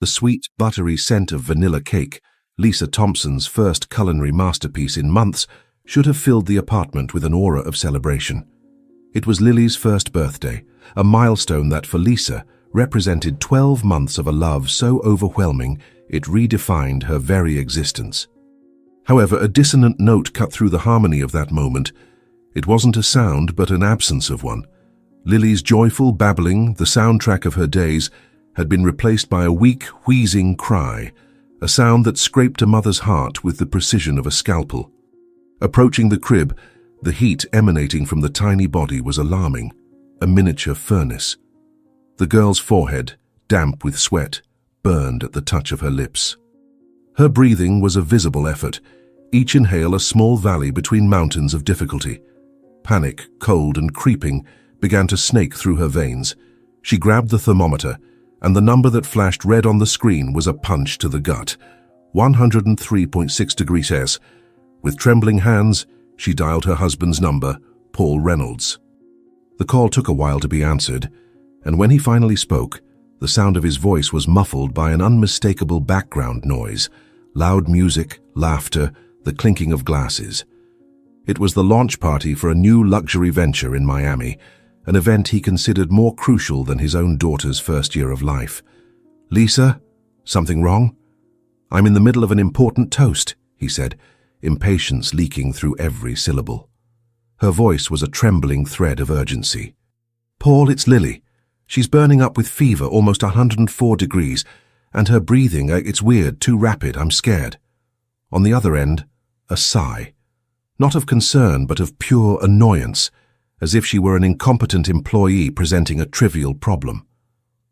The sweet, buttery scent of vanilla cake, Lisa Thompson's first culinary masterpiece in months, should have filled the apartment with an aura of celebration. It was Lily's first birthday, a milestone that for Lisa represented 12 months of a love so overwhelming it redefined her very existence. However, a dissonant note cut through the harmony of that moment. It wasn't a sound, but an absence of one. Lily's joyful babbling, the soundtrack of her days, had been replaced by a weak, wheezing cry, a sound that scraped a mother's heart with the precision of a scalpel. Approaching the crib, the heat emanating from the tiny body was alarming, a miniature furnace. The girl's forehead, damp with sweat, burned at the touch of her lips. Her breathing was a visible effort, each inhale a small valley between mountains of difficulty. Panic, cold and creeping, began to snake through her veins. She grabbed the thermometer, and the number that flashed red on the screen was a punch to the gut. 103.6 degrees Celsius. With trembling hands, she dialed her husband's number, Paul Reynolds. The call took a while to be answered, and when he finally spoke, the sound of his voice was muffled by an unmistakable background noise, loud music, laughter, the clinking of glasses. It was the launch party for a new luxury venture in Miami, an event he considered more crucial than his own daughter's first year of life. "Lisa, something wrong?" "I'm in the middle of an important toast," he said, impatience leaking through every syllable. Her voice was a trembling thread of urgency. "Paul, it's Lily. She's burning up with fever, almost 104 degrees, and her breathing, it's weird, too rapid, I'm scared." On the other end, a sigh. Not of concern, but of pure annoyance, as if she were an incompetent employee presenting a trivial problem.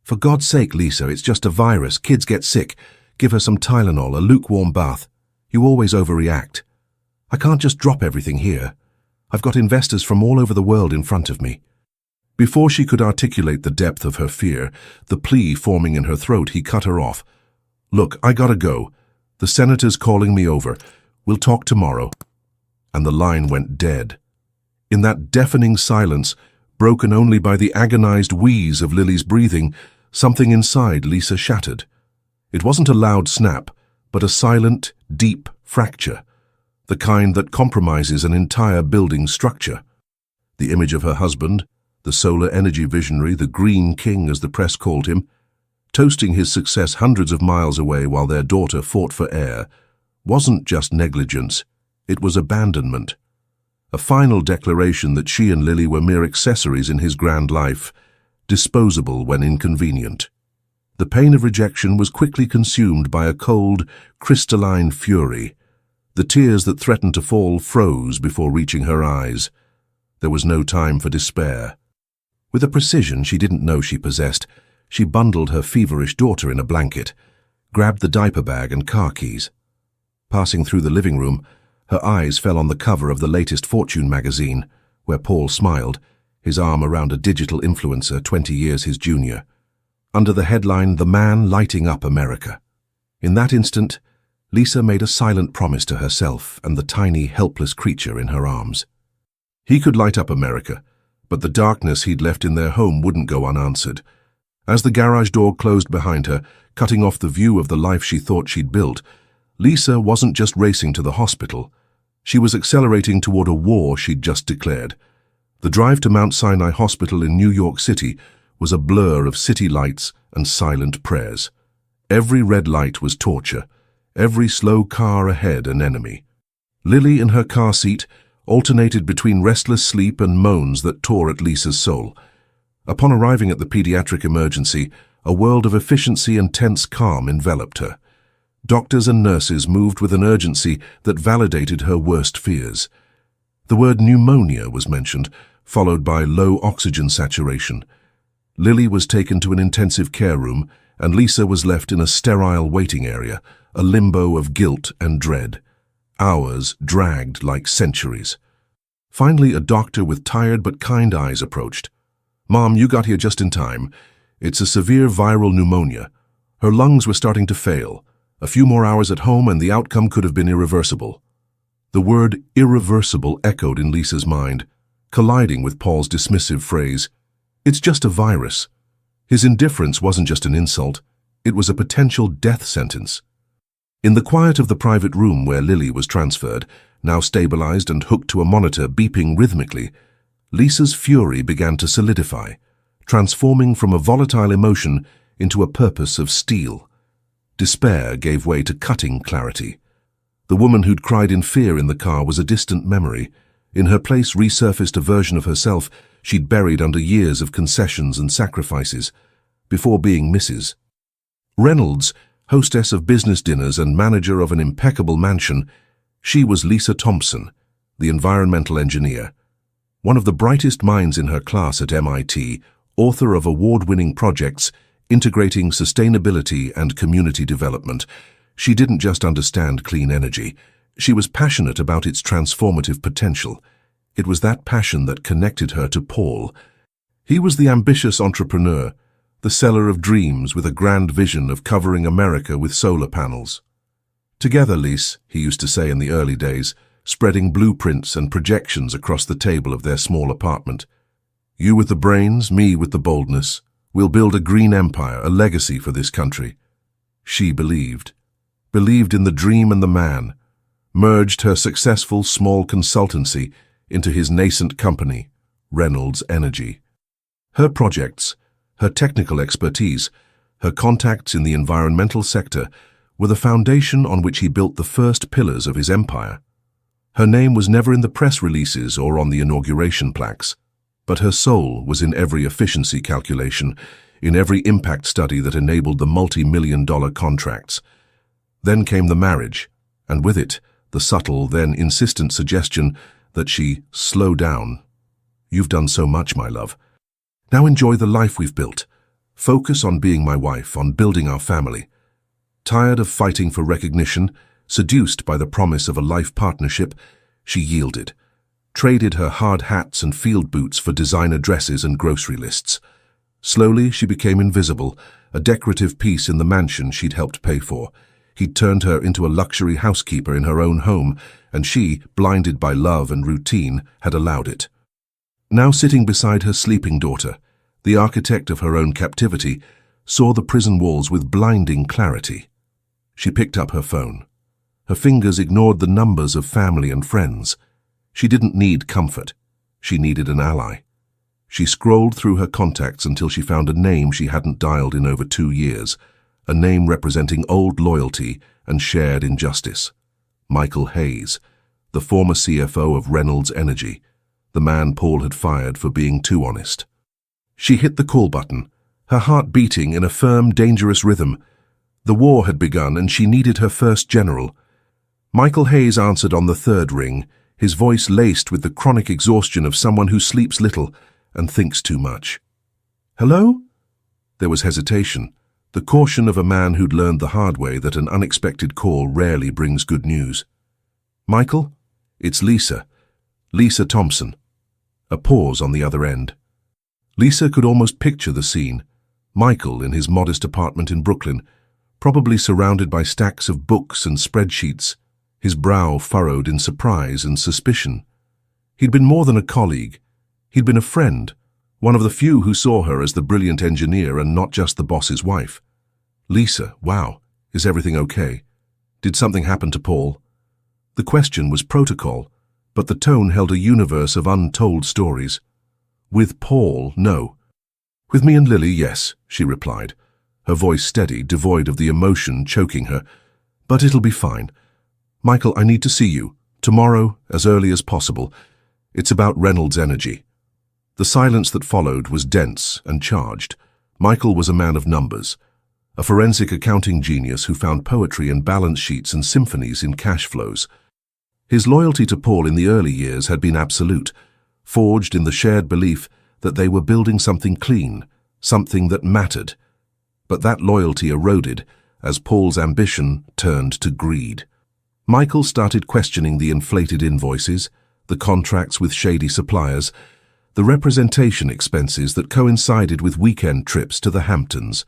"For God's sake, Lisa, it's just a virus. Kids get sick. Give her some Tylenol, a lukewarm bath. You always overreact. I can't just drop everything here. I've got investors from all over the world in front of me." Before she could articulate the depth of her fear, the plea forming in her throat, he cut her off. "Look, I gotta go. The senator's calling me over. We'll talk tomorrow." And the line went dead. In that deafening silence, broken only by the agonized wheeze of Lily's breathing, something inside Lisa shattered. It wasn't a loud snap, but a silent, deep fracture, the kind that compromises an entire building structure. The image of her husband, the solar energy visionary, the Green King as the press called him, toasting his success hundreds of miles away while their daughter fought for air, wasn't just negligence, it was abandonment. A final declaration that she and Lily were mere accessories in his grand life, disposable when inconvenient. The pain of rejection was quickly consumed by a cold, crystalline fury. The tears that threatened to fall froze before reaching her eyes. There was no time for despair. With a precision she didn't know she possessed, she bundled her feverish daughter in a blanket, grabbed the diaper bag and car keys. Passing through the living room, her eyes fell on the cover of the latest Fortune magazine, where Paul smiled, his arm around a digital influencer 20 years his junior. Under the headline, "The Man Lighting Up America." In that instant, Lisa made a silent promise to herself and the tiny, helpless creature in her arms. He could light up America, but the darkness he'd left in their home wouldn't go unanswered. As the garage door closed behind her, cutting off the view of the life she thought she'd built, Lisa wasn't just racing to the hospital. She was accelerating toward a war she'd just declared. The drive to Mount Sinai Hospital in New York City was a blur of city lights and silent prayers. Every red light was torture, every slow car ahead an enemy. Lily in her car seat alternated between restless sleep and moans that tore at Lisa's soul. Upon arriving at the pediatric emergency, a world of efficiency and tense calm enveloped her. Doctors and nurses moved with an urgency that validated her worst fears. The word pneumonia was mentioned, followed by low oxygen saturation. Lily was taken to an intensive care room, and Lisa was left in a sterile waiting area, a limbo of guilt and dread. Hours dragged like centuries. Finally, a doctor with tired but kind eyes approached. "Mom, you got here just in time. It's a severe viral pneumonia. Her lungs were starting to fail. A few more hours at home and the outcome could have been irreversible." The word irreversible echoed in Lisa's mind, colliding with Paul's dismissive phrase, "It's just a virus." His indifference wasn't just an insult, It was a potential death sentence. In the quiet of the private room where Lily was transferred, now stabilized and hooked to a monitor beeping rhythmically, Lisa's fury began to solidify, transforming from a volatile emotion into a purpose of steel. Despair gave way to cutting clarity. The woman who'd cried in fear in the car was a distant memory. In her place resurfaced a version of herself she'd buried under years of concessions and sacrifices, before being Mrs. Reynolds, hostess of business dinners and manager of an impeccable mansion, she was Lisa Thompson, the environmental engineer. One of the brightest minds in her class at MIT, author of award-winning projects integrating sustainability and community development, she didn't just understand clean energy. She was passionate about its transformative potential. It was that passion that connected her to Paul. He was the ambitious entrepreneur, the seller of dreams with a grand vision of covering America with solar panels. "Together, Lise," he used to say in the early days, spreading blueprints and projections across the table of their small apartment. "You with the brains, me with the boldness. We'll build a green empire, a legacy for this country." She believed in the dream and the man, merged her successful small consultancy into his nascent company, Reynolds Energy. Her projects, her technical expertise, her contacts in the environmental sector were the foundation on which he built the first pillars of his empire. Her name was never in the press releases or on the inauguration plaques, but her soul was in every efficiency calculation, in every impact study that enabled the multi-million-dollar contracts. Then came the marriage, and with it, the subtle, then insistent suggestion that she slow down. "You've done so much, my love. Now enjoy the life we've built. Focus on being my wife, on building our family." Tired of fighting for recognition, seduced by the promise of a life partnership, she yielded, traded her hard hats and field boots for designer dresses and grocery lists. Slowly, she became invisible, a decorative piece in the mansion she'd helped pay for. He'd turned her into a luxury housekeeper in her own home, and she, blinded by love and routine, had allowed it. Now sitting beside her sleeping daughter, the architect of her own captivity, saw the prison walls with blinding clarity. She picked up her phone. Her fingers ignored the numbers of family and friends. She didn't need comfort. She needed an ally. She scrolled through her contacts until she found a name she hadn't dialed in over 2 years, a name representing old loyalty and shared injustice. Michael Hayes, the former CFO of Reynolds Energy, the man Paul had fired for being too honest. She hit the call button, her heart beating in a firm, dangerous rhythm. The war had begun and she needed her first general. Michael Hayes answered on the third ring, his voice laced with the chronic exhaustion of someone who sleeps little and thinks too much. "Hello?" There was hesitation, the caution of a man who'd learned the hard way that an unexpected call rarely brings good news. "Michael, it's Lisa. Lisa Thompson." A pause on the other end. Lisa could almost picture the scene. Michael in his modest apartment in Brooklyn, probably surrounded by stacks of books and spreadsheets, his brow furrowed in surprise and suspicion. He'd been more than a colleague. He'd been a friend, one of the few who saw her as the brilliant engineer and not just the boss's wife. "Lisa, wow, is everything okay? Did something happen to Paul?" The question was protocol, but the tone held a universe of untold stories. "With Paul, no. With me and Lily, yes," she replied, her voice steady, devoid of the emotion choking her. "But it'll be fine. Michael, I need to see you. Tomorrow, as early as possible. It's about Reynolds Energy." The silence that followed was dense and charged. Michael was a man of numbers, a forensic accounting genius who found poetry in balance sheets and symphonies in cash flows. His loyalty to Paul in the early years had been absolute, forged in the shared belief that they were building something clean, something that mattered. But that loyalty eroded as Paul's ambition turned to greed. Michael started questioning the inflated invoices, the contracts with shady suppliers, the representation expenses that coincided with weekend trips to the Hamptons.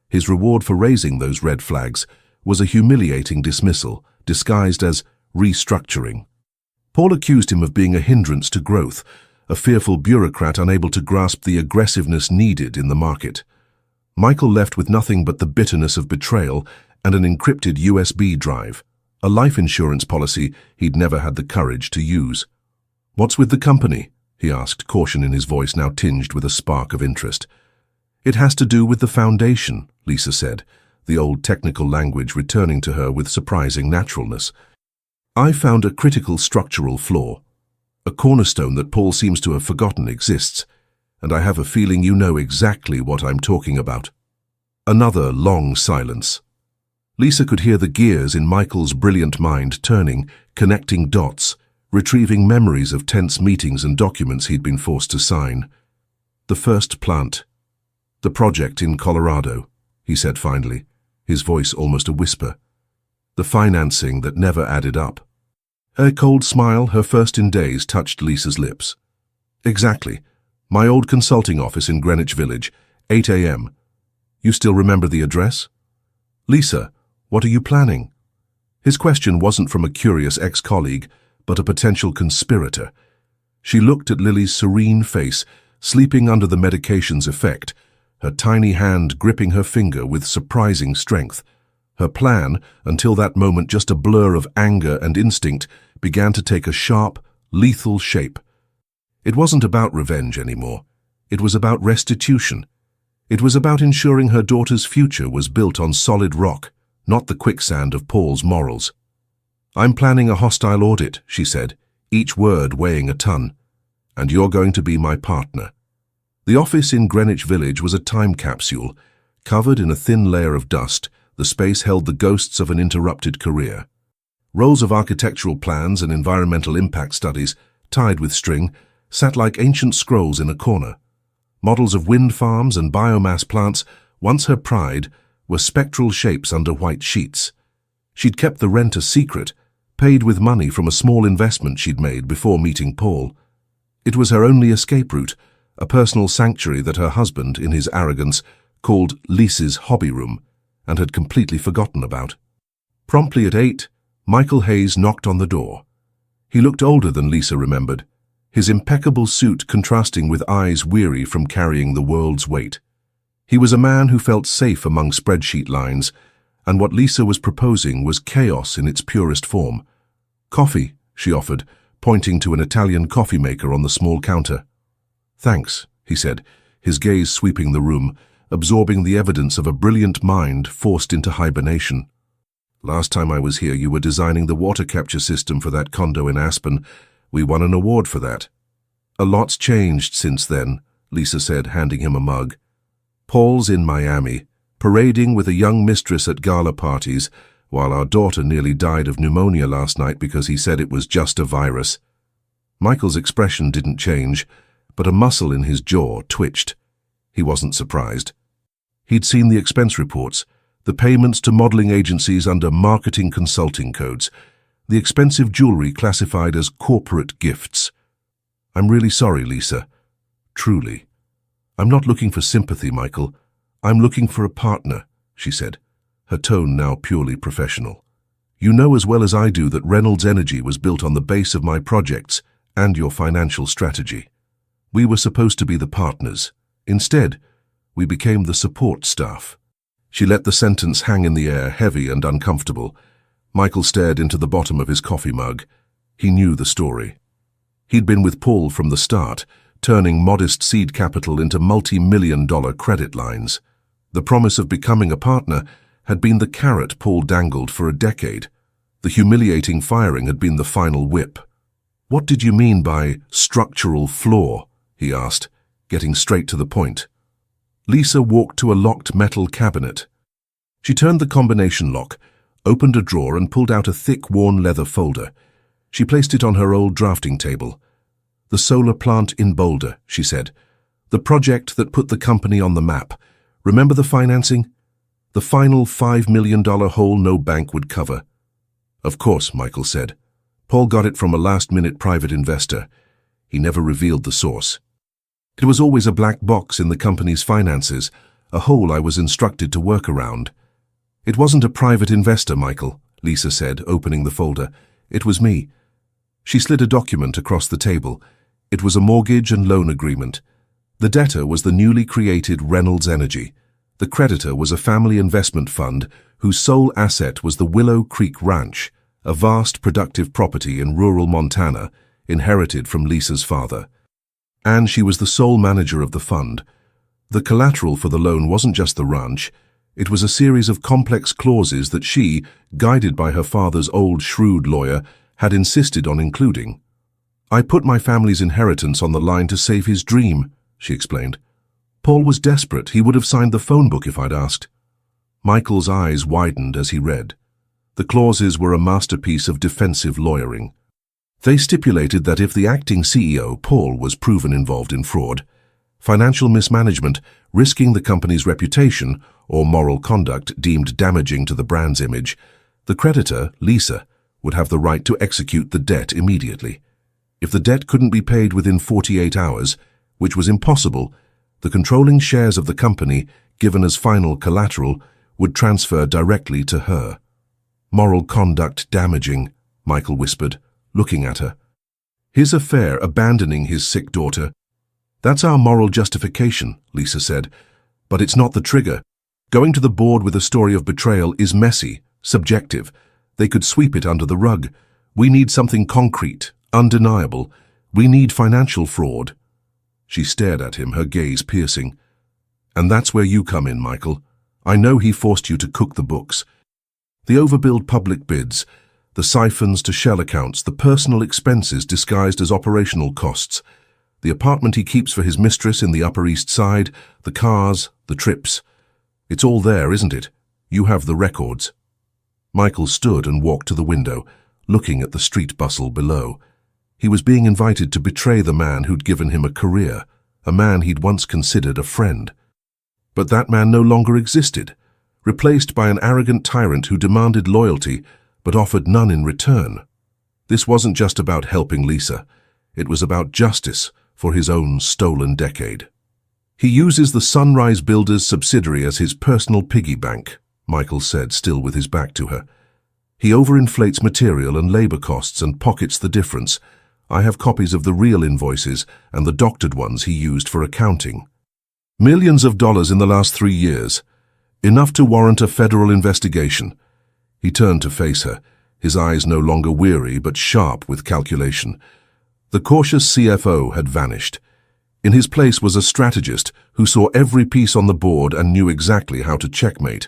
His reward for raising those red flags was a humiliating dismissal, disguised as restructuring. Paul accused him of being a hindrance to growth, a fearful bureaucrat unable to grasp the aggressiveness needed in the market. Michael left with nothing but the bitterness of betrayal and an encrypted USB drive, a life insurance policy he'd never had the courage to use. "What's with the company?" he asked, caution in his voice now tinged with a spark of interest. "It has to do with the foundation," Lisa said, the old technical language returning to her with surprising naturalness. "I found a critical structural flaw, a cornerstone that Paul seems to have forgotten exists, and I have a feeling you know exactly what I'm talking about." Another long silence. Lisa could hear the gears in Michael's brilliant mind turning, connecting dots, retrieving memories of tense meetings and documents he'd been forced to sign. "The first plant. The project in Colorado," he said finally, his voice almost a whisper. "The financing that never added up." Her cold smile, her first in days, touched Lisa's lips. "Exactly. My old consulting office in Greenwich Village, 8 a.m. You still remember the address?" "Lisa, what are you planning?" His question wasn't from a curious ex-colleague, but a potential conspirator. She looked at Lily's serene face, sleeping under the medication's effect, her tiny hand gripping her finger with surprising strength. Her plan, until that moment just a blur of anger and instinct, began to take a sharp, lethal shape. It wasn't about revenge anymore. It was about restitution. It was about ensuring her daughter's future was built on solid rock, not the quicksand of Paul's morals. "I'm planning a hostile audit," she said, each word weighing a ton. "And you're going to be my partner." The office in Greenwich Village was a time capsule. Covered in a thin layer of dust, the space held the ghosts of an interrupted career. Rolls of architectural plans and environmental impact studies, tied with string, sat like ancient scrolls in a corner. Models of wind farms and biomass plants, once her pride, were spectral shapes under white sheets. She'd kept the rent a secret, paid with money from a small investment she'd made before meeting Paul. It was her only escape route, a personal sanctuary that her husband, in his arrogance, called Lisa's hobby room, and had completely forgotten about. Promptly at 8, Michael Hayes knocked on the door. He looked older than Lisa remembered, his impeccable suit contrasting with eyes weary from carrying the world's weight. He was a man who felt safe among spreadsheet lines, and what Lisa was proposing was chaos in its purest form. "Coffee," she offered, pointing to an Italian coffee maker on the small counter. "Thanks," he said, his gaze sweeping the room, absorbing the evidence of a brilliant mind forced into hibernation. "Last time I was here, you were designing the water capture system for that condo in Aspen. We won an award for that." "A lot's changed since then," Lisa said, handing him a mug. "Paul's in Miami, parading with a young mistress at gala parties, while our daughter nearly died of pneumonia last night because he said it was just a virus." Michael's expression didn't change, but a muscle in his jaw twitched. He wasn't surprised. He'd seen the expense reports, the payments to modeling agencies under marketing consulting codes, the expensive jewelry classified as corporate gifts. "I'm really sorry, Lisa. Truly. I'm not looking for sympathy, Michael. I'm looking for a partner," she said, her tone now purely professional. "You know as well as I do that Reynolds Energy was built on the base of my projects and your financial strategy. We were supposed to be the partners. Instead, we became the support staff." She let the sentence hang in the air, heavy and uncomfortable. Michael stared into the bottom of his coffee mug. He knew the story. He'd been with Paul from the start, turning modest seed capital into multi-million-dollar credit lines. The promise of becoming a partner had been the carrot Paul dangled for a decade. The humiliating firing had been the final whip. "What did you mean by structural flaw?" he asked, getting straight to the point. Lisa walked to a locked metal cabinet. She turned the combination lock, opened a drawer and pulled out a thick, worn leather folder. She placed it on her old drafting table. "The solar plant in Boulder," she said. "The project that put the company on the map. Remember the financing? The final $5 million hole no bank would cover." "Of course," Michael said. "Paul got it from a last-minute private investor. He never revealed the source. It was always a black box in the company's finances, a hole I was instructed to work around." "It wasn't a private investor, Michael," Lisa said, opening the folder. "It was me." She slid a document across the table. It was a mortgage and loan agreement. The debtor was the newly created Reynolds Energy, The creditor was a family investment fund whose sole asset was the Willow Creek Ranch, a vast productive property in rural Montana inherited from Lisa's father. And she was the sole manager of the fund. The collateral for the loan wasn't just the ranch, it was a series of complex clauses that she, guided by her father's old shrewd lawyer, had insisted on including. "I put my family's inheritance on the line to save his dream," she explained. "Paul was desperate. He would have signed the phone book if I'd asked." Michael's eyes widened as he read. The clauses were a masterpiece of defensive lawyering. They stipulated that if the acting CEO, Paul, was proven involved in fraud, financial mismanagement, risking the company's reputation, or moral conduct deemed damaging to the brand's image, the creditor, Lisa, would have the right to execute the debt immediately. If the debt couldn't be paid within 48 hours, which was impossible, the controlling shares of the company, given as final collateral, would transfer directly to her. "Moral conduct damaging," Michael whispered, looking at her. "His affair abandoning his sick daughter. That's our moral justification," Lisa said, "but it's not the trigger. Going to the board with a story of betrayal is messy, subjective. They could sweep it under the rug. We need something concrete, undeniable. We need financial fraud." She stared at him, her gaze piercing. "And that's where you come in, Michael. I know he forced you to cook the books. The overbilled public bids, the siphons to shell accounts, the personal expenses disguised as operational costs, the apartment he keeps for his mistress in the Upper East Side, the cars, the trips. It's all there, isn't it? You have the records." Michael stood and walked to the window, looking at the street bustle below. He was being invited to betray the man who'd given him a career, a man he'd once considered a friend. But that man no longer existed, replaced by an arrogant tyrant who demanded loyalty but offered none in return. This wasn't just about helping Lisa. It was about justice for his own stolen decade. "He uses the Sunrise Builders subsidiary as his personal piggy bank," Michael said, still with his back to her. "He overinflates material and labor costs and pockets the difference. I have copies of the real invoices and the doctored ones he used for accounting. Millions of dollars in the last 3 years. Enough to warrant a federal investigation." He turned to face her, his eyes no longer weary but sharp with calculation. The cautious CFO had vanished. In his place was a strategist who saw every piece on the board and knew exactly how to checkmate.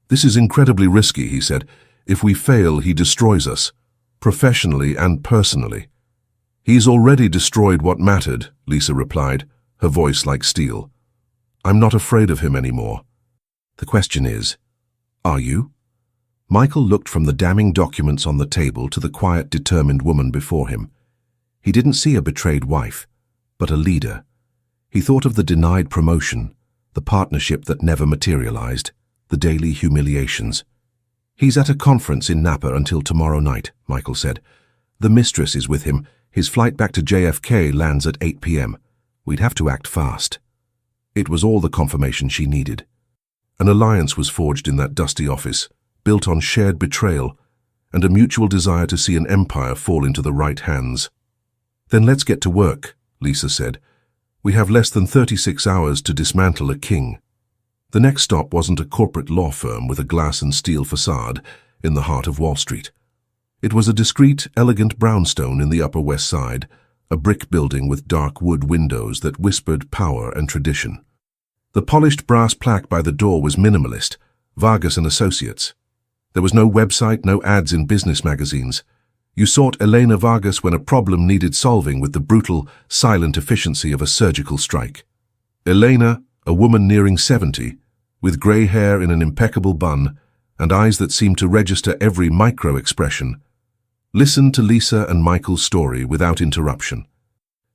"This is incredibly risky," he said. "If we fail, he destroys us, professionally and personally." "He's already destroyed what mattered," Lisa replied, her voice like steel. "I'm not afraid of him anymore." "The question is, are you?" Michael looked from the damning documents on the table to the quiet, determined woman before him. He didn't see a betrayed wife, but a leader. He thought of the denied promotion, the partnership that never materialized, the daily humiliations. "He's at a conference in Napa until tomorrow night," Michael said. "The Mistress is with him. His flight back to JFK lands at 8 p.m. We'd have to act fast." It was all the confirmation she needed. An alliance was forged in that dusty office, built on shared betrayal and a mutual desire to see an empire fall into the right hands. "Then let's get to work," Lisa said. "We have less than 36 hours to dismantle a king." The next stop wasn't a corporate law firm with a glass and steel facade in the heart of Wall Street. It was a discreet, elegant brownstone in the Upper West Side, a brick building with dark wood windows that whispered power and tradition. The polished brass plaque by the door was minimalist, Vargas and Associates. There was no website, no ads in business magazines. You sought Elena Vargas when a problem needed solving with the brutal, silent efficiency of a surgical strike. Elena, a woman nearing 70, with grey hair in an impeccable bun and eyes that seemed to register every micro-expression, listened to Lisa and Michael's story without interruption.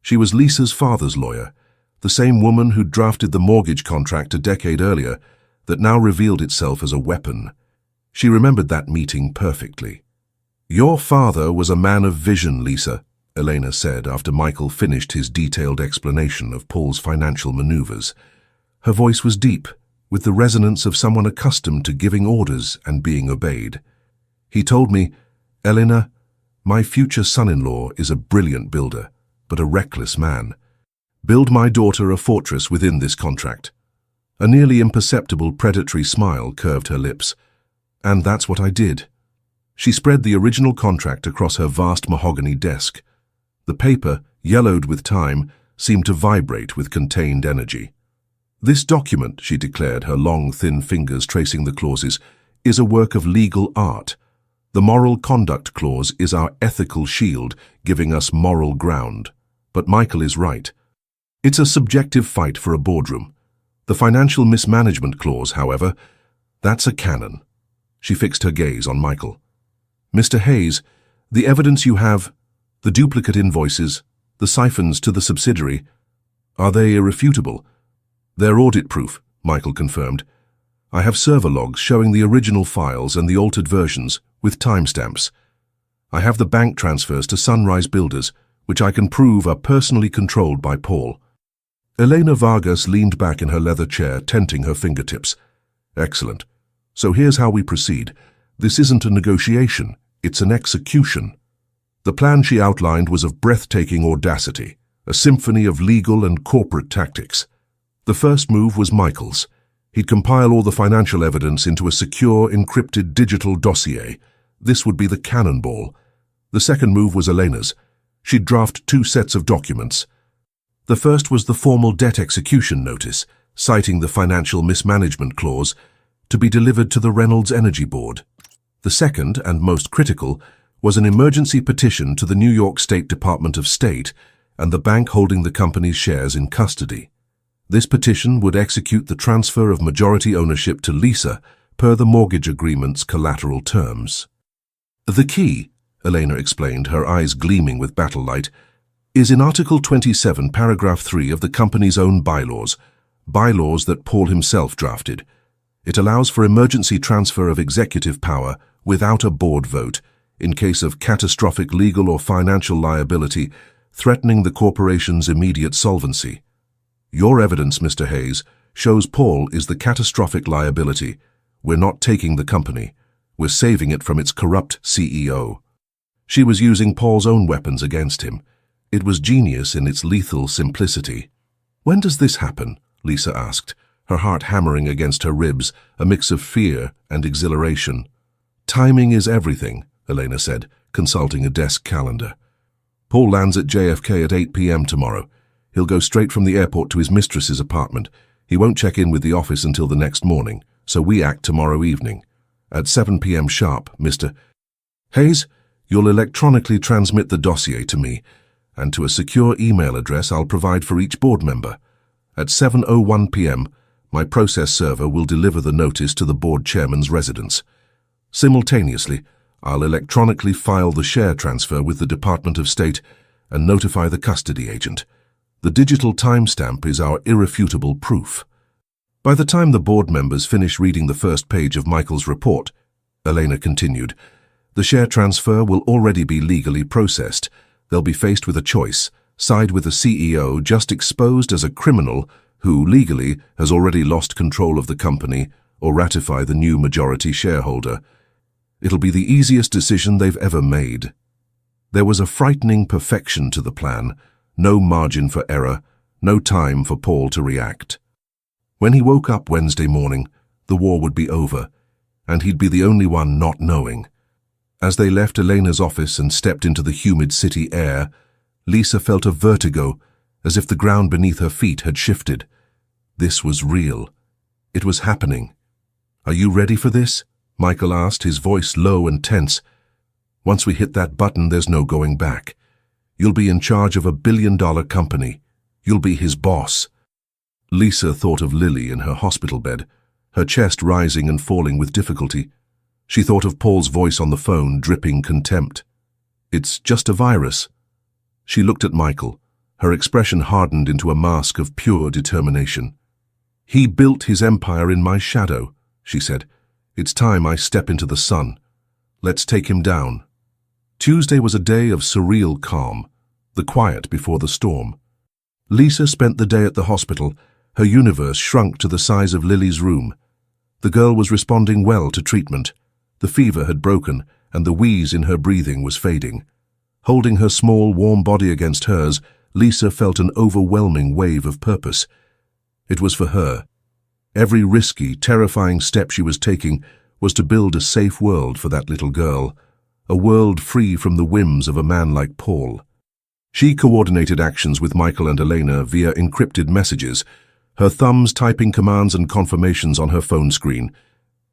She was Lisa's father's lawyer, the same woman who'd drafted the mortgage contract a decade earlier that now revealed itself as a weapon. She remembered that meeting perfectly. "Your father was a man of vision, Lisa," Elena said after Michael finished his detailed explanation of Paul's financial maneuvers. Her voice was deep, with the resonance of someone accustomed to giving orders and being obeyed. "He told me, 'Elena, my future son-in-law is a brilliant builder, but a reckless man. Build my daughter a fortress within this contract. A nearly imperceptible predatory smile curved her lips. And that's what I did. She spread the original contract across her vast mahogany desk. The paper, yellowed with time, seemed to vibrate with contained energy. This document, she declared, her long, thin fingers tracing the clauses, is a work of legal art. The moral conduct clause is our ethical shield, giving us moral ground. But Michael is right. It's a subjective fight for a boardroom. The financial mismanagement clause, however, that's a canon. She fixed her gaze on Michael. Mr. Hayes, the evidence you have, the duplicate invoices, the siphons to the subsidiary, are they irrefutable? They're audit-proof, Michael confirmed. I have server logs showing the original files and the altered versions, with timestamps. I have the bank transfers to Sunrise Builders, which I can prove are personally controlled by Paul. Elena Vargas leaned back in her leather chair, tenting her fingertips. Excellent. So here's how we proceed. This isn't a negotiation, it's an execution. The plan she outlined was of breathtaking audacity, a symphony of legal and corporate tactics. The first move was Michael's. He'd compile all the financial evidence into a secure, encrypted digital dossier. This would be the cannonball. The second move was Elena's. She'd draft 2 sets of documents. The first was the formal debt execution notice, citing the financial mismanagement clause, to be delivered to the Reynolds Energy Board. The second, and most critical, was an emergency petition to the New York State Department of State and the bank holding the company's shares in custody. This petition would execute the transfer of majority ownership to Lisa per the mortgage agreement's collateral terms. The key, Elena explained, her eyes gleaming with battle light, is in Article 27, Paragraph 3 of the company's own bylaws that Paul himself drafted. It allows for emergency transfer of executive power without a board vote in case of catastrophic legal or financial liability threatening the corporation's immediate solvency. Your evidence, Mr. Hayes, shows Paul is the catastrophic liability. We're not taking the company. We're saving it from its corrupt CEO. She was using Paul's own weapons against him. It was genius in its lethal simplicity. When does this happen? Lisa asked, her heart hammering against her ribs, a mix of fear and exhilaration. Timing is everything, Elena said, consulting a desk calendar. Paul lands at JFK at 8 p.m. tomorrow. He'll go straight from the airport to his mistress's apartment. He won't check in with the office until the next morning, so we act tomorrow evening. At 7 p.m. sharp, Mr. Hayes, you'll electronically transmit the dossier to me, and to a secure email address I'll provide for each board member. At 7:01 p.m., my process server will deliver the notice to the board chairman's residence. Simultaneously, I'll electronically file the share transfer with the Department of State and notify the custody agent. The digital timestamp is our irrefutable proof. By the time the board members finish reading the first page of Michael's report, Elena continued, the share transfer will already be legally processed. They'll be faced with a choice, side with a CEO just exposed as a criminal who, legally, has already lost control of the company, or ratify the new majority shareholder. It'll be the easiest decision they've ever made. There was a frightening perfection to the plan, no margin for error, no time for Paul to react. When he woke up Wednesday morning, the war would be over, and he'd be the only one not knowing. As they left Elena's office and stepped into the humid city air, Lisa felt a vertigo, as if the ground beneath her feet had shifted. This was real. It was happening. Are you ready for this? Michael asked, his voice low and tense. Once we hit that button, there's no going back. You'll be in charge of a billion-dollar company. You'll be his boss. Lisa thought of Lily in her hospital bed, her chest rising and falling with difficulty. She thought of Paul's voice on the phone, dripping contempt. It's just a virus. She looked at Michael, her expression hardened into a mask of pure determination. He built his empire in my shadow, she said. It's time I step into the sun. Let's take him down. Tuesday was a day of surreal calm, the quiet before the storm. Lisa spent the day at the hospital. Her universe shrunk to the size of Lily's room. The girl was responding well to treatment. The fever had broken, and the wheeze in her breathing was fading. Holding her small, warm body against hers, Lisa felt an overwhelming wave of purpose. It was for her. Every risky, terrifying step she was taking was to build a safe world for that little girl, a world free from the whims of a man like Paul. She coordinated actions with Michael and Elena via encrypted messages, her thumbs typing commands and confirmations on her phone screen.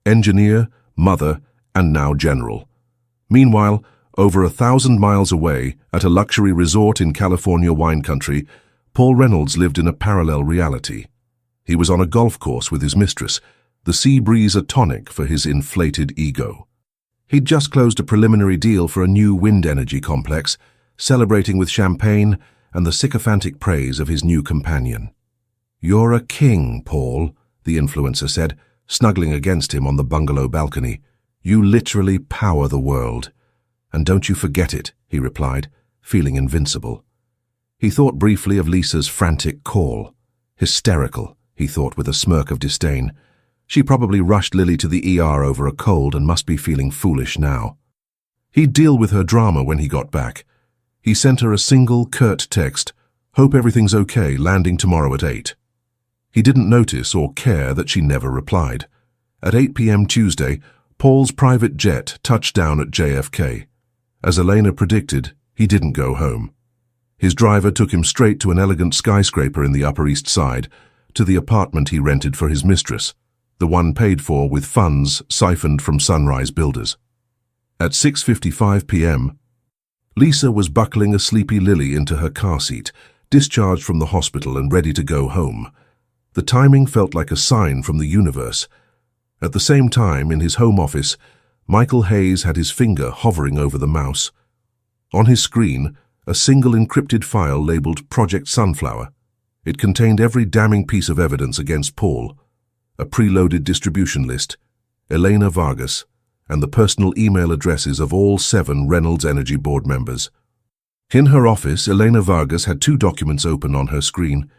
Engineer, mother, and now general. Meanwhile, over 1,000 miles away, at a luxury resort in California wine country, Paul Reynolds lived in a parallel reality. He was on a golf course with his mistress, the sea breeze a tonic for his inflated ego. He'd just closed a preliminary deal for a new wind energy complex, celebrating with champagne and the sycophantic praise of his new companion. "You're a king, Paul," the influencer said, snuggling against him on the bungalow balcony. "You literally power the world. And don't you forget it," he replied, feeling invincible. He thought briefly of Lisa's frantic call. Hysterical, he thought with a smirk of disdain. She probably rushed Lily to the ER over a cold and must be feeling foolish now. He'd deal with her drama when he got back. He sent her a single, curt text, "Hope everything's okay, landing tomorrow at 8. He didn't notice or care that she never replied. At 8 p.m. Tuesday, Paul's private jet touched down at JFK. As Elena predicted, he didn't go home. His driver took him straight to an elegant skyscraper in the Upper East Side, to the apartment he rented for his mistress, the one paid for with funds siphoned from Sunrise Builders. At 6:55 p.m., Lisa was buckling a sleepy Lily into her car seat, discharged from the hospital and ready to go home. The timing felt like a sign from the universe. At the same time, in his home office, Michael Hayes had his finger hovering over the mouse. On his screen, a single encrypted file labeled Project Sunflower. It contained every damning piece of evidence against Paul, a preloaded distribution list, Elena Vargas, and the personal email addresses of all 7 Reynolds Energy board members. In her office, Elena Vargas had 2 documents open on her screen.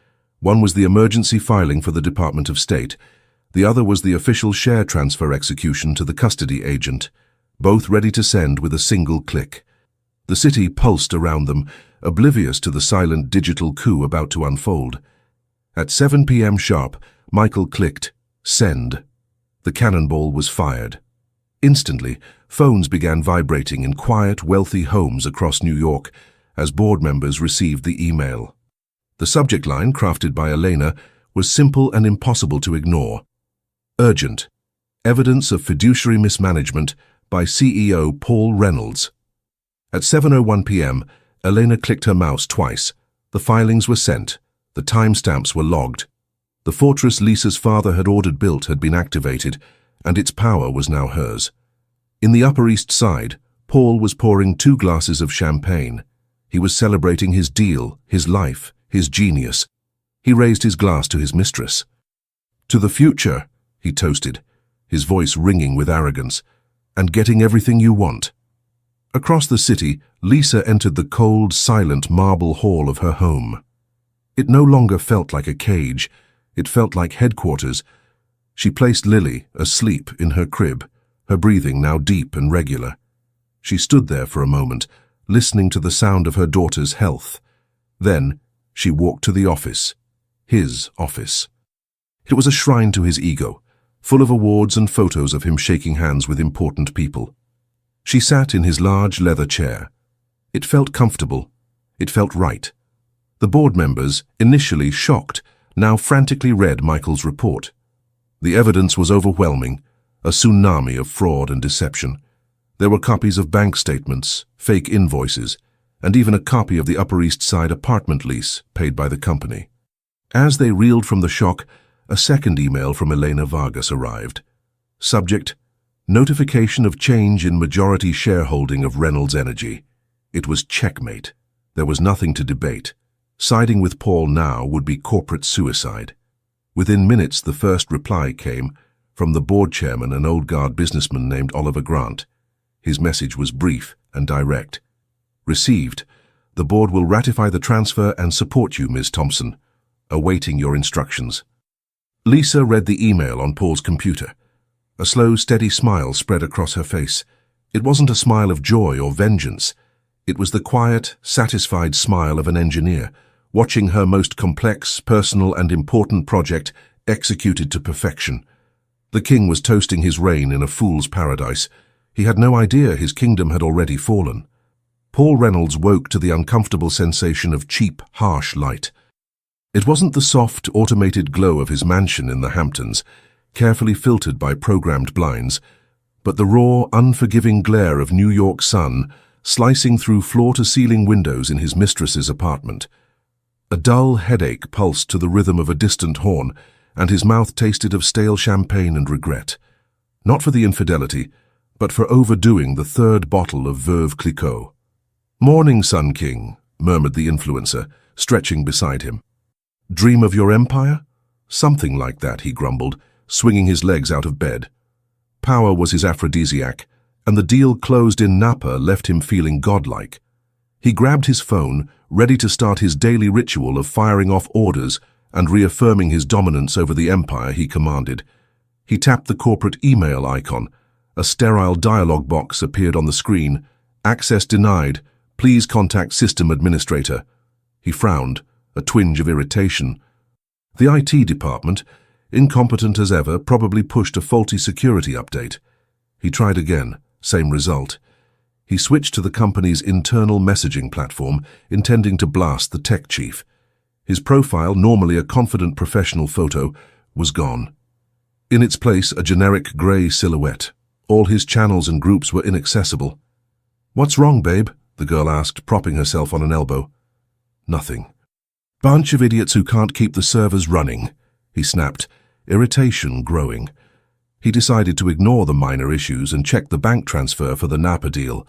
One was the emergency filing for the Department of State. The other was the official share transfer execution to the custody agent, both ready to send with a single click. The city pulsed around them, oblivious to the silent digital coup about to unfold. At 7 p.m. sharp, Michael clicked, "Send." The cannonball was fired. Instantly, phones began vibrating in quiet, wealthy homes across New York as board members received the email. The subject line, crafted by Elena, was simple and impossible to ignore. Urgent. Evidence of fiduciary mismanagement by CEO Paul Reynolds. At 7:01 p.m., Elena clicked her mouse twice. The filings were sent. The timestamps were logged. The fortress Lisa's father had ordered built had been activated, and its power was now hers. In the Upper East Side, Paul was pouring 2 glasses of champagne. He was celebrating his deal, his life, his genius. He raised his glass to his mistress. "To the future," he toasted, his voice ringing with arrogance, "and getting everything you want." Across the city, Lisa entered the cold, silent marble hall of her home. It no longer felt like a cage. It felt like headquarters. She placed Lily, asleep, in her crib, her breathing now deep and regular. She stood there for a moment, listening to the sound of her daughter's health. Then, she walked to the office. His office. It was a shrine to his ego, full of awards and photos of him shaking hands with important people. She sat in his large leather chair. It felt comfortable. It felt right. The board members, initially shocked, now frantically read Michael's report. The evidence was overwhelming, a tsunami of fraud and deception. There were copies of bank statements, fake invoices, and even a copy of the Upper East Side apartment lease paid by the company. As they reeled from the shock, a second email from Elena Vargas arrived. Subject: Notification of change in majority shareholding of Reynolds Energy. It was checkmate. There was nothing to debate. Siding with Paul now would be corporate suicide. Within minutes, the first reply came from the board chairman, an old guard businessman named Oliver Grant. His message was brief and direct. Received. The board will ratify the transfer and support you, Ms. Thompson. Awaiting your instructions. Lisa read the email on Paul's computer. A slow, steady smile spread across her face. It wasn't a smile of joy or vengeance. It was the quiet, satisfied smile of an engineer, watching her most complex, personal, and important project executed to perfection. The king was toasting his reign in a fool's paradise. He had no idea his kingdom had already fallen. Paul Reynolds woke to the uncomfortable sensation of cheap, harsh light. It wasn't the soft, automated glow of his mansion in the Hamptons, carefully filtered by programmed blinds, but the raw, unforgiving glare of New York sun slicing through floor-to-ceiling windows in his mistress's apartment. A dull headache pulsed to the rhythm of a distant horn, and his mouth tasted of stale champagne and regret. Not for the infidelity, but for overdoing the third bottle of Veuve Clicquot. "Morning, Sun King," murmured the influencer, stretching beside him. "Dream of your empire?" "Something like that," he grumbled, swinging his legs out of bed. Power was his aphrodisiac, and the deal closed in Napa left him feeling godlike. He grabbed his phone, ready to start his daily ritual of firing off orders and reaffirming his dominance over the empire he commanded. He tapped the corporate email icon. A sterile dialog box appeared on the screen. "Access denied. Please contact system administrator." He frowned, a twinge of irritation. The IT department, incompetent as ever, probably pushed a faulty security update. He tried again, same result. He switched to the company's internal messaging platform, intending to blast the tech chief. His profile, normally a confident professional photo, was gone. In its place, a generic grey silhouette. All his channels and groups were inaccessible. "What's wrong, babe?" the girl asked, propping herself on an elbow. "Nothing." "Bunch of idiots who can't keep the servers running," he snapped, irritation growing. He decided to ignore the minor issues and check the bank transfer for the Napa deal.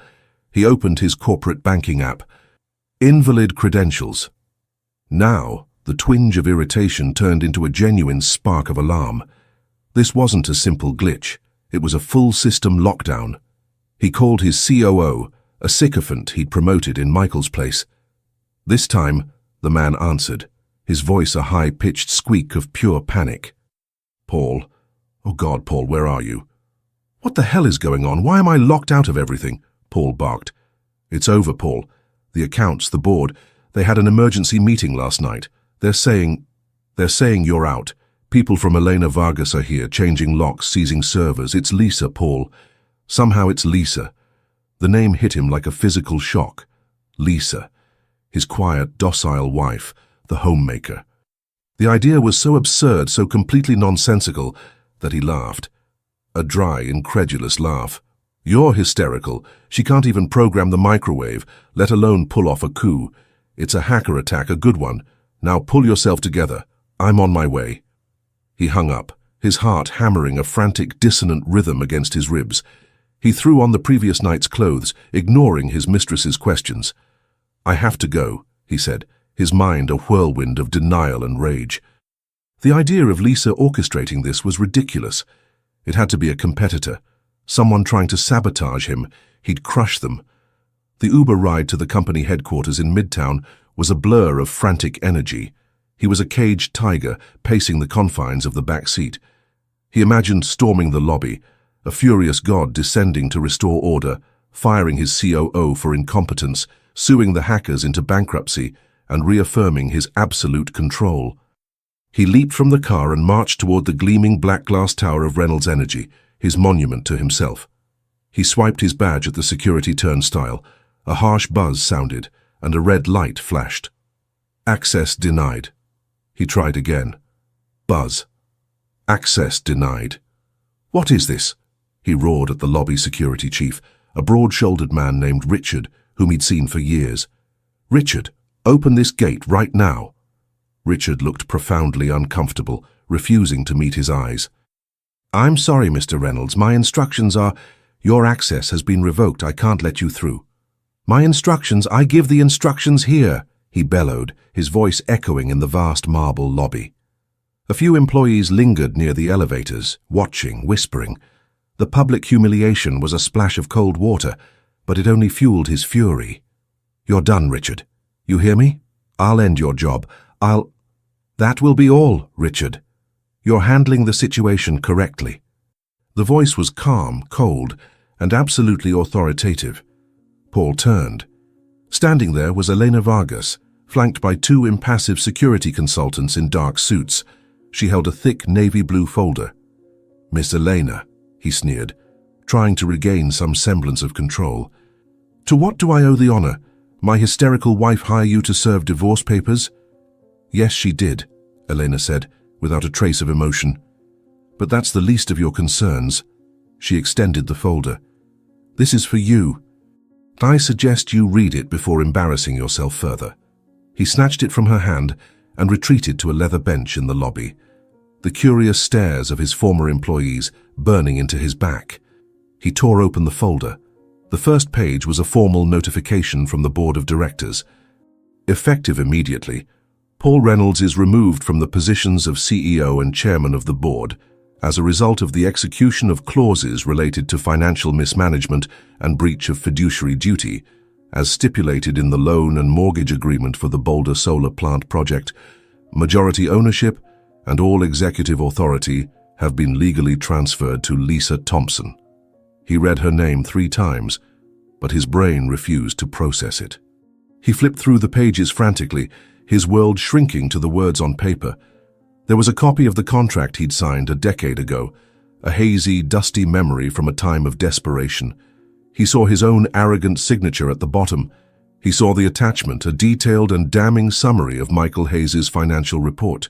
He opened his corporate banking app. Invalid credentials. Now, the twinge of irritation turned into a genuine spark of alarm. This wasn't a simple glitch. It was a full system lockdown. He called his COO, a sycophant he'd promoted in Michael's place. This time, the man answered, his voice a high-pitched squeak of pure panic. "Paul. Oh God, Paul, where are you?" "What the hell is going on? Why am I locked out of everything?" Paul barked. "It's over, Paul. The accounts, the board, they had an emergency meeting last night. They're saying you're out. People from Elena Vargas are here, changing locks, seizing servers. It's Lisa, Paul. Somehow it's Lisa." The name hit him like a physical shock. Lisa. His quiet, docile wife, the homemaker. The idea was so absurd, so completely nonsensical, that he laughed. A dry, incredulous laugh. "You're hysterical. She can't even program the microwave, let alone pull off a coup. It's a hacker attack, a good one. Now pull yourself together. I'm on my way." He hung up, his heart hammering a frantic, dissonant rhythm against his ribs. He threw on the previous night's clothes, ignoring his mistress's questions. "I have to go," he said, his mind a whirlwind of denial and rage. The idea of Lisa orchestrating this was ridiculous. It had to be a competitor, someone trying to sabotage him. He'd crush them. The Uber ride to the company headquarters in Midtown was a blur of frantic energy. He was a caged tiger pacing the confines of the back seat. He imagined storming the lobby, a furious god descending to restore order, firing his COO for incompetence, suing the hackers into bankruptcy, and reaffirming his absolute control. He leaped from the car and marched toward the gleaming black glass tower of Reynolds Energy, his monument to himself. He swiped his badge at the security turnstile. A harsh buzz sounded, and a red light flashed. "Access denied." He tried again. Buzz. "Access denied." "What is this?" he roared at the lobby security chief, a broad-shouldered man named Richard, whom he'd seen for years. "Richard, open this gate right now." Richard looked profoundly uncomfortable, refusing to meet his eyes. "I'm sorry, Mr. Reynolds. My instructions are, your access has been revoked. I can't let you through." "My instructions? I give the instructions here," he bellowed, his voice echoing in the vast marble lobby. A few employees lingered near the elevators, watching, whispering. The public humiliation was a splash of cold water, but it only fueled his fury. "You're done, Richard. You hear me? I'll end your job. That will be all, Richard. You're handling the situation correctly." The voice was calm, cold, and absolutely authoritative. Paul turned. Standing there was Elena Vargas, flanked by two impassive security consultants in dark suits. She held a thick navy blue folder. "Miss Elena," he sneered, trying to regain some semblance of control. "To what do I owe the honor? My hysterical wife hire you to serve divorce papers?" "Yes, she did," Elena said, without a trace of emotion. "But that's the least of your concerns." She extended the folder. "This is for you. I suggest you read it before embarrassing yourself further." He snatched it from her hand and retreated to a leather bench in the lobby, the curious stares of his former employees burning into his back. He tore open the folder. The first page was a formal notification from the board of directors. Effective immediately, Paul Reynolds is removed from the positions of CEO and chairman of the board as a result of the execution of clauses related to financial mismanagement and breach of fiduciary duty, as stipulated in the loan and mortgage agreement for the Boulder Solar Plant project. Majority ownership and all executive authority have been legally transferred to Lisa Thompson. He read her name 3 times, but his brain refused to process it. He flipped through the pages frantically, his world shrinking to the words on paper. There was a copy of the contract he'd signed a decade ago, a hazy, dusty memory from a time of desperation. He saw his own arrogant signature at the bottom. He saw the attachment, a detailed and damning summary of Michael Hayes's financial report.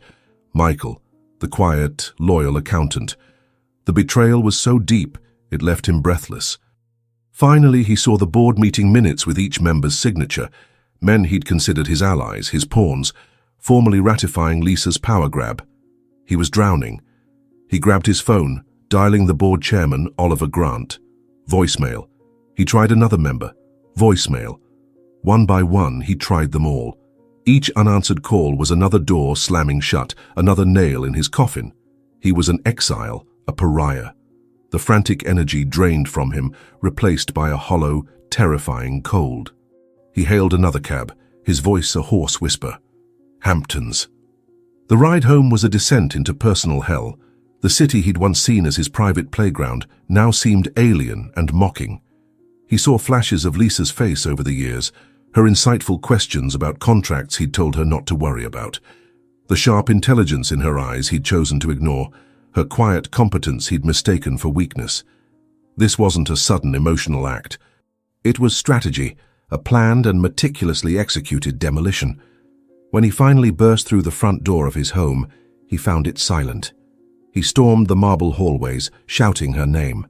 Michael, the quiet, loyal accountant. The betrayal was so deep, it left him breathless. Finally, he saw the board meeting minutes with each member's signature, men he'd considered his allies, his pawns, formally ratifying Lisa's power grab. He was drowning. He grabbed his phone, dialing the board chairman, Oliver Grant. Voicemail. He tried another member. Voicemail. One by one, he tried them all. Each unanswered call was another door slamming shut, another nail in his coffin. He was an exile, a pariah. The frantic energy drained from him, replaced by a hollow, terrifying cold. He hailed another cab, his voice a hoarse whisper. Hamptons. The ride home was a descent into personal hell. The city he'd once seen as his private playground now seemed alien and mocking. He saw flashes of Lisa's face over the years, her insightful questions about contracts he'd told her not to worry about, the sharp intelligence in her eyes he'd chosen to ignore, her quiet competence he'd mistaken for weakness. This wasn't a sudden emotional act. It was strategy, a planned and meticulously executed demolition. When he finally burst through the front door of his home, he found it silent. He stormed the marble hallways, shouting her name.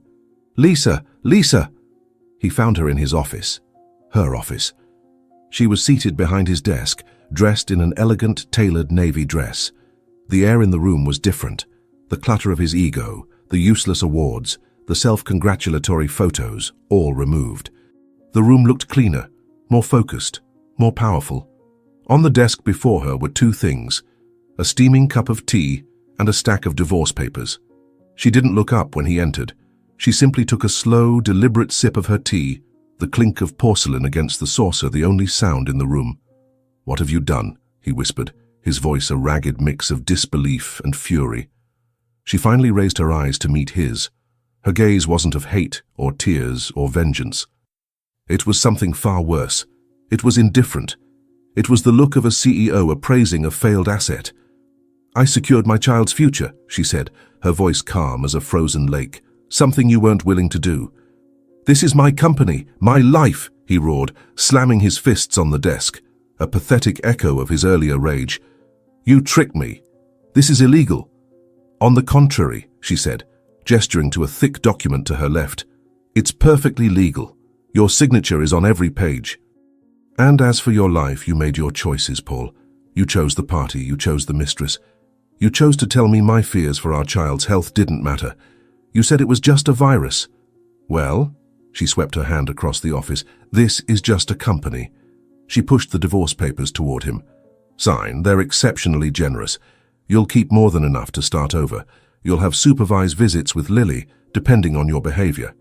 "Lisa! Lisa!" He found her in his office. Her office. She was seated behind his desk, dressed in an elegant, tailored navy dress. The air in the room was different. The clutter of his ego, the useless awards, the self-congratulatory photos, all removed. The room looked cleaner, more focused, more powerful. On the desk before her were 2 things, a steaming cup of tea and a stack of divorce papers. She didn't look up when he entered. She simply took a slow, deliberate sip of her tea, the clink of porcelain against the saucer the only sound in the room. "What have you done?" he whispered, his voice a ragged mix of disbelief and fury. She finally raised her eyes to meet his. Her gaze wasn't of hate or tears or vengeance. It was something far worse. It was indifferent. It was the look of a CEO appraising a failed asset. "I secured my child's future," she said, her voice calm as a frozen lake. "Something you weren't willing to do." "This is my company, my life," he roared, slamming his fists on the desk, a pathetic echo of his earlier rage. "You tricked me. This is illegal." "On the contrary," she said, gesturing to a thick document to her left. "It's perfectly legal. Your signature is on every page. And as for your life, you made your choices, Paul. You chose the party, you chose the mistress. You chose to tell me my fears for our child's health didn't matter. You said it was just a virus. Well," she swept her hand across the office, "this is just a company." She pushed the divorce papers toward him. "Sign, they're exceptionally generous. You'll keep more than enough to start over. You'll have supervised visits with Lily, depending on your behavior.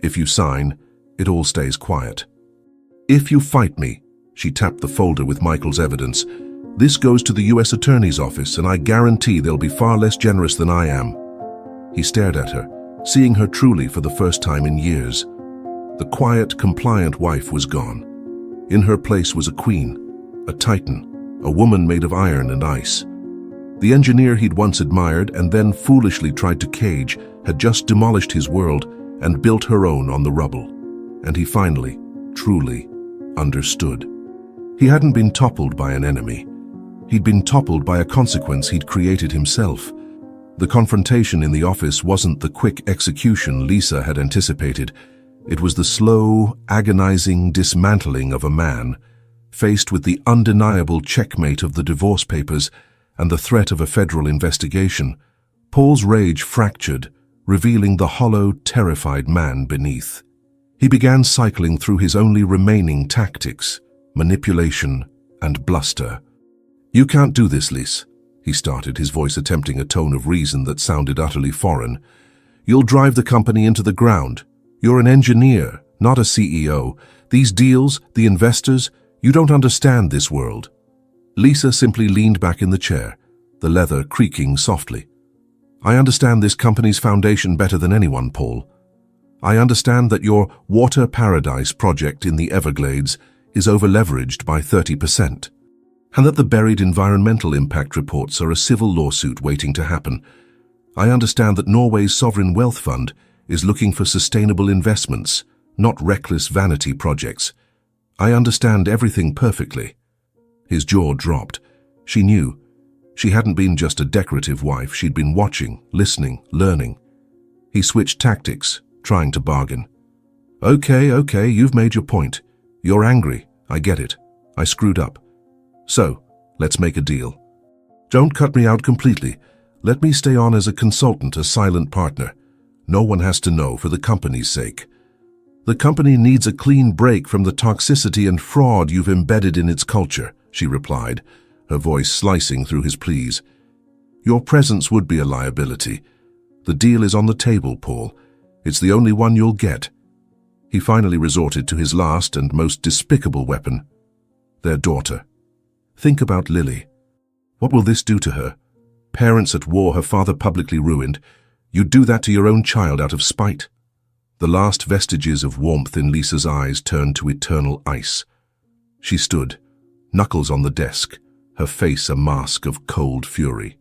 If you sign, it all stays quiet. If you fight me," she tapped the folder with Michael's evidence, "this goes to the U.S. Attorney's Office, and I guarantee they'll be far less generous than I am." He stared at her, seeing her truly for the first time in years. The quiet, compliant wife was gone. In her place was a queen, a titan, a woman made of iron and ice. The engineer he'd once admired and then foolishly tried to cage had just demolished his world and built her own on the rubble. And he finally, truly, understood. He hadn't been toppled by an enemy. He'd been toppled by a consequence he'd created himself. The confrontation in the office wasn't the quick execution Lisa had anticipated. It was the slow, agonizing dismantling of a man, faced with the undeniable checkmate of the divorce papers and the threat of a federal investigation. Paul's rage fractured, revealing the hollow, terrified man beneath. He began cycling through his only remaining tactics, manipulation and bluster. "You can't do this, Lise," he started, his voice attempting a tone of reason that sounded utterly foreign. "You'll drive the company into the ground. You're an engineer, not a CEO. These deals, the investors, you don't understand this world." Lisa simply leaned back in the chair, the leather creaking softly. "I understand this company's foundation better than anyone, Paul. I understand that your water paradise project in the Everglades is over-leveraged by 30%, and that the buried environmental impact reports are a civil lawsuit waiting to happen. I understand that Norway's sovereign wealth fund is looking for sustainable investments, not reckless vanity projects. I understand everything perfectly." His jaw dropped. She knew. She hadn't been just a decorative wife, she'd been watching, listening, learning. He switched tactics, trying to bargain. Okay, you've made your point. You're angry, I get it. I screwed up. So, let's make a deal. Don't cut me out completely. Let me stay on as a consultant, a silent partner. No one has to know for the company's sake. The company needs a clean break from the toxicity and fraud you've embedded in its culture, she replied, her voice slicing through his pleas. Your presence would be a liability. The deal is on the table, Paul. It's the only one you'll get. He finally resorted to his last and most despicable weapon, their daughter. Think about Lily. What will this do to her? Parents at war, her father publicly ruined. You'd do that to your own child out of spite. The last vestiges of warmth in Lisa's eyes turned to eternal ice. She stood, knuckles on the desk, her face a mask of cold fury.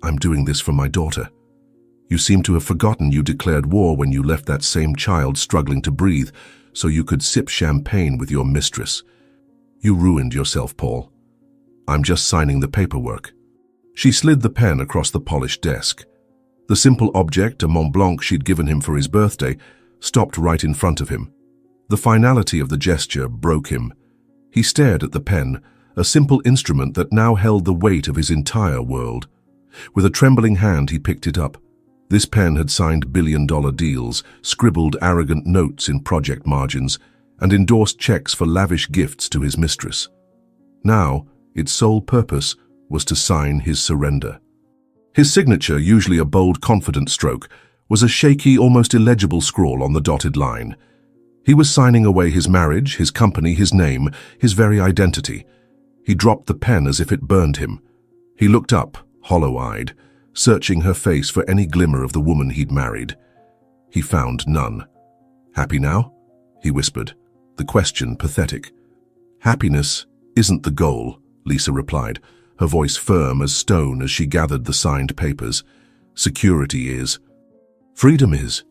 I'm doing this for my daughter. You seem to have forgotten you declared war when you left that same child struggling to breathe so you could sip champagne with your mistress. You ruined yourself, Paul. I'm just signing the paperwork. She slid the pen across the polished desk. The simple object, a Mont Blanc she'd given him for his birthday, stopped right in front of him. The finality of the gesture broke him. He stared at the pen, a simple instrument that now held the weight of his entire world. With a trembling hand, he picked it up. This pen had signed billion-dollar deals, scribbled arrogant notes in project margins, and endorsed checks for lavish gifts to his mistress. Now, its sole purpose was to sign his surrender. His signature, usually a bold, confident stroke, was a shaky, almost illegible scrawl on the dotted line. He was signing away his marriage, his company, his name, his very identity. He dropped the pen as if it burned him. He looked up, hollow-eyed, searching her face for any glimmer of the woman he'd married. He found none. Happy now? He whispered, the question pathetic. Happiness isn't the goal, Lisa replied, her voice firm as stone as she gathered the signed papers. Security is. Freedom is.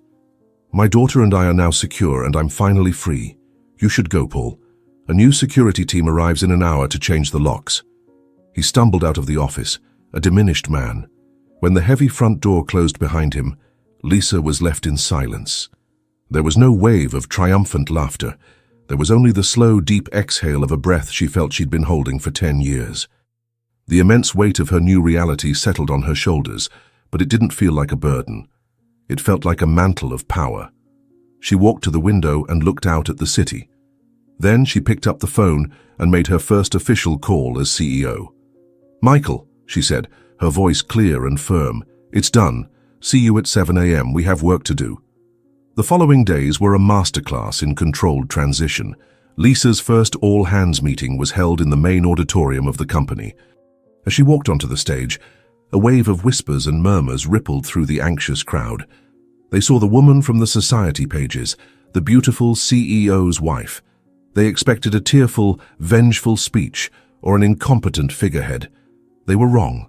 My daughter and I are now secure, and I'm finally free. You should go, Paul. A new security team arrives in an hour to change the locks. He stumbled out of the office, a diminished man. When the heavy front door closed behind him, Lisa was left in silence. There was no wave of triumphant laughter. There was only the slow, deep exhale of a breath she felt she'd been holding for 10 years. The immense weight of her new reality settled on her shoulders, but it didn't feel like a burden. It felt like a mantle of power. She walked to the window and looked out at the city. Then she picked up the phone and made her first official call as CEO. Michael, she said, her voice clear and firm. It's done. See you at 7 a.m. We have work to do. The following days were a masterclass in controlled transition. Lisa's first all-hands meeting was held in the main auditorium of the company. As she walked onto the stage, a wave of whispers and murmurs rippled through the anxious crowd. They saw the woman from the society pages, the beautiful CEO's wife. They expected a tearful, vengeful speech or an incompetent figurehead. They were wrong.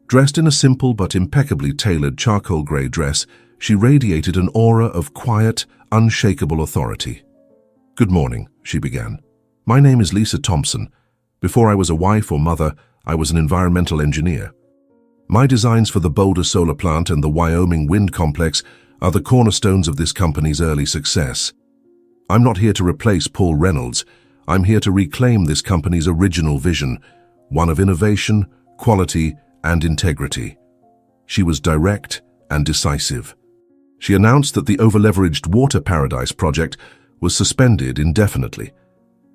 Dressed in a simple but impeccably tailored charcoal grey dress, she radiated an aura of quiet, unshakable authority. "Good morning," she began. "My name is Lisa Thompson. Before I was a wife or mother, I was an environmental engineer. My designs for the Boulder solar plant and the Wyoming wind complex are the cornerstones of this company's early success. I'm not here to replace Paul Reynolds. I'm here to reclaim this company's original vision, one of innovation, quality, and integrity." She was direct and decisive. She announced that the over-leveraged Water Paradise project was suspended indefinitely,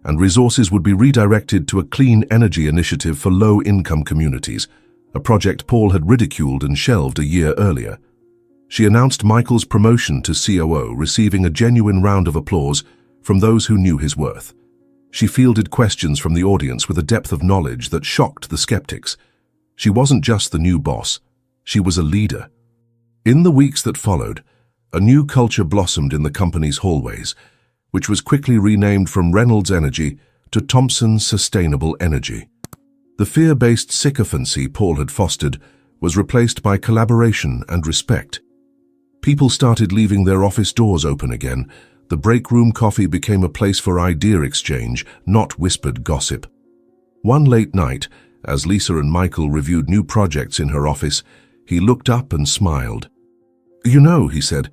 and resources would be redirected to a clean energy initiative for low-income communities, a project Paul had ridiculed and shelved a year earlier. She announced Michael's promotion to COO, receiving a genuine round of applause from those who knew his worth. She fielded questions from the audience with a depth of knowledge that shocked the skeptics. She wasn't just the new boss, she was a leader. In the weeks that followed, a new culture blossomed in the company's hallways, which was quickly renamed from Reynolds Energy to Thompson Sustainable Energy. The fear-based sycophancy Paul had fostered was replaced by collaboration and respect. People started leaving their office doors open again. The break room coffee became a place for idea exchange, not whispered gossip. One late night, as Lisa and Michael reviewed new projects in her office, he looked up and smiled. "You know," he said,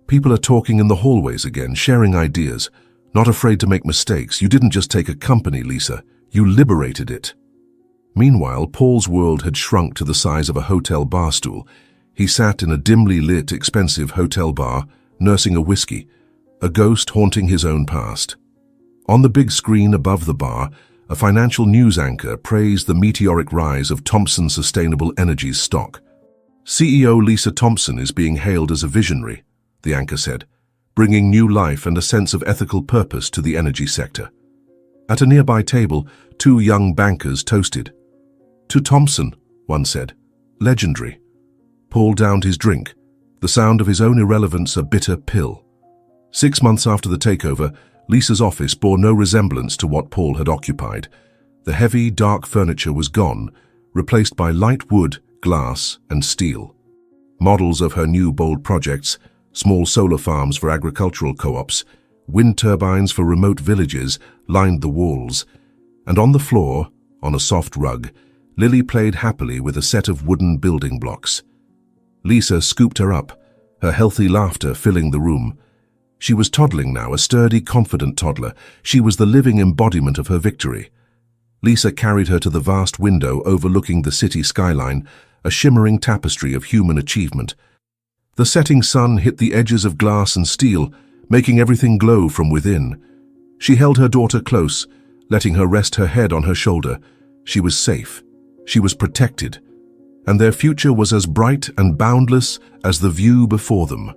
"people are talking in the hallways again, sharing ideas, not afraid to make mistakes. You didn't just take a company, Lisa. You liberated it." Meanwhile, Paul's world had shrunk to the size of a hotel bar stool. He sat in a dimly lit, expensive hotel bar, nursing a whiskey, a ghost haunting his own past. On the big screen above the bar, a financial news anchor praised the meteoric rise of Thompson Sustainable Energy's stock. "CEO Lisa Thompson is being hailed as a visionary," the anchor said, bringing new life and a sense of ethical purpose to the energy sector. At a nearby table, two young bankers toasted. "To Thompson," one said. "Legendary." Paul downed his drink, the sound of his own irrelevance a bitter pill. 6 months after the takeover, Lisa's office bore no resemblance to what Paul had occupied. The heavy, dark furniture was gone, replaced by light wood, glass, and steel. Models of her new bold projects, small solar farms for agricultural co-ops, wind turbines for remote villages, lined the walls. And on the floor, on a soft rug, Lily played happily with a set of wooden building blocks. Lisa scooped her up, her healthy laughter filling the room. She was toddling now, a sturdy, confident toddler. She was the living embodiment of her victory. Lisa carried her to the vast window overlooking the city skyline, a shimmering tapestry of human achievement. The setting sun hit the edges of glass and steel, making everything glow from within. She held her daughter close, letting her rest her head on her shoulder. She was safe. She was protected. And their future was as bright and boundless as the view before them.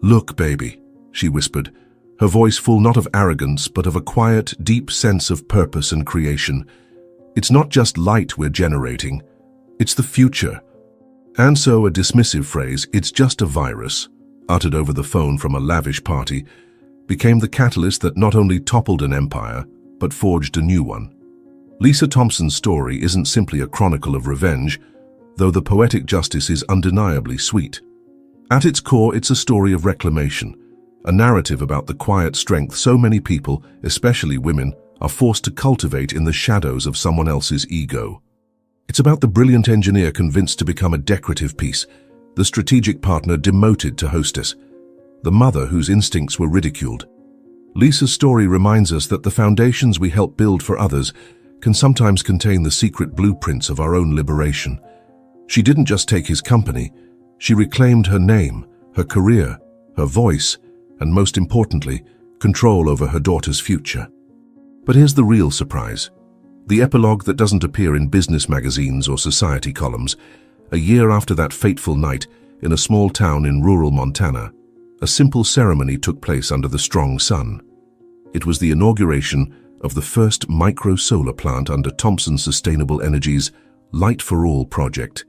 "Look, baby," she whispered, her voice full not of arrogance but of a quiet, deep sense of purpose and creation. "It's not just light we're generating. It's the future." And so a dismissive phrase, "It's just a virus," uttered over the phone from a lavish party, became the catalyst that not only toppled an empire, but forged a new one. Lisa Thompson's story isn't simply a chronicle of revenge, though the poetic justice is undeniably sweet. At its core, it's a story of reclamation, a narrative about the quiet strength so many people, especially women, are forced to cultivate in the shadows of someone else's ego. It's about the brilliant engineer convinced to become a decorative piece, the strategic partner demoted to hostess, the mother whose instincts were ridiculed. Lisa's story reminds us that the foundations we help build for others can sometimes contain the secret blueprints of our own liberation. She didn't just take his company, she reclaimed her name, her career, her voice, and most importantly, control over her daughter's future. But here's the real surprise. The epilogue that doesn't appear in business magazines or society columns. A year after that fateful night, in a small town in rural Montana, a simple ceremony took place under the strong sun. It was the inauguration of the first micro-solar plant under Thompson Sustainable Energy's Light for All project,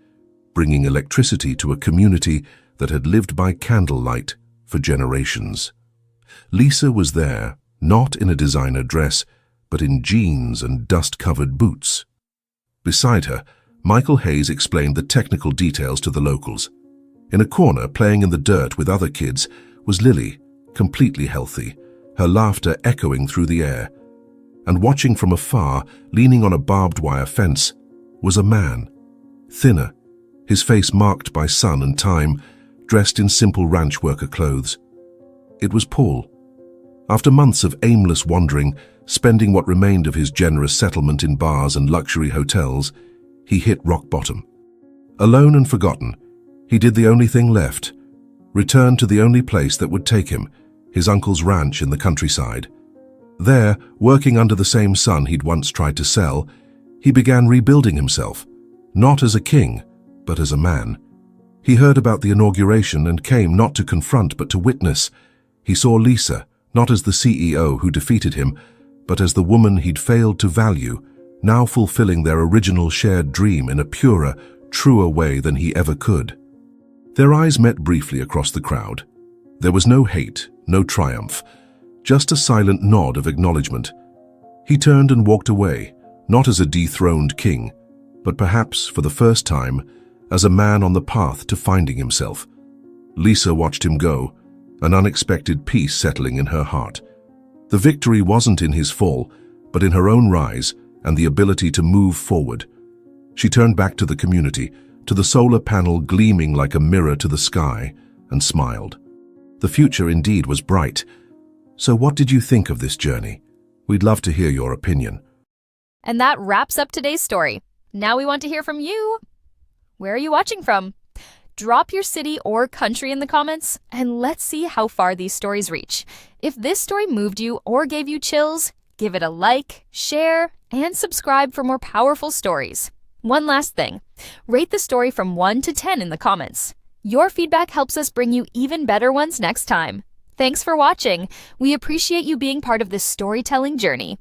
bringing electricity to a community that had lived by candlelight for generations. Lisa was there, not in a designer dress, but in jeans and dust-covered boots. Beside her, Michael Hayes explained the technical details to the locals. In a corner, playing in the dirt with other kids, was Lily, completely healthy, her laughter echoing through the air. And watching from afar, leaning on a barbed wire fence, was a man, thinner, his face marked by sun and time, dressed in simple ranch worker clothes. It was Paul. After months of aimless wandering, spending what remained of his generous settlement in bars and luxury hotels, he hit rock bottom. Alone and forgotten, he did the only thing left, returned to the only place that would take him, his uncle's ranch in the countryside. There, working under the same sun he'd once tried to sell, he began rebuilding himself, not as a king, but as a man. He heard about the inauguration and came not to confront but to witness. He saw Lisa, not as the CEO who defeated him, but as the woman he'd failed to value, now fulfilling their original shared dream in a purer, truer way than he ever could. Their eyes met briefly across the crowd. There was no hate, no triumph, just a silent nod of acknowledgement. He turned and walked away, not as a dethroned king, but perhaps, for the first time, as a man on the path to finding himself. Lisa watched him go, an unexpected peace settling in her heart. The victory wasn't in his fall, but in her own rise and the ability to move forward. She turned back to the community, to the solar panel gleaming like a mirror to the sky, and smiled. The future indeed was bright. So what did you think of this journey? We'd love to hear your opinion. And that wraps up today's story. Now we want to hear from you. Where are you watching from? Drop your city or country in the comments, and let's see how far these stories reach. If this story moved you or gave you chills, give it a like, share, and subscribe for more powerful stories. One last thing, rate the story from 1 to 10 in the comments. Your feedback helps us bring you even better ones next time. Thanks for watching. We appreciate you being part of this storytelling journey.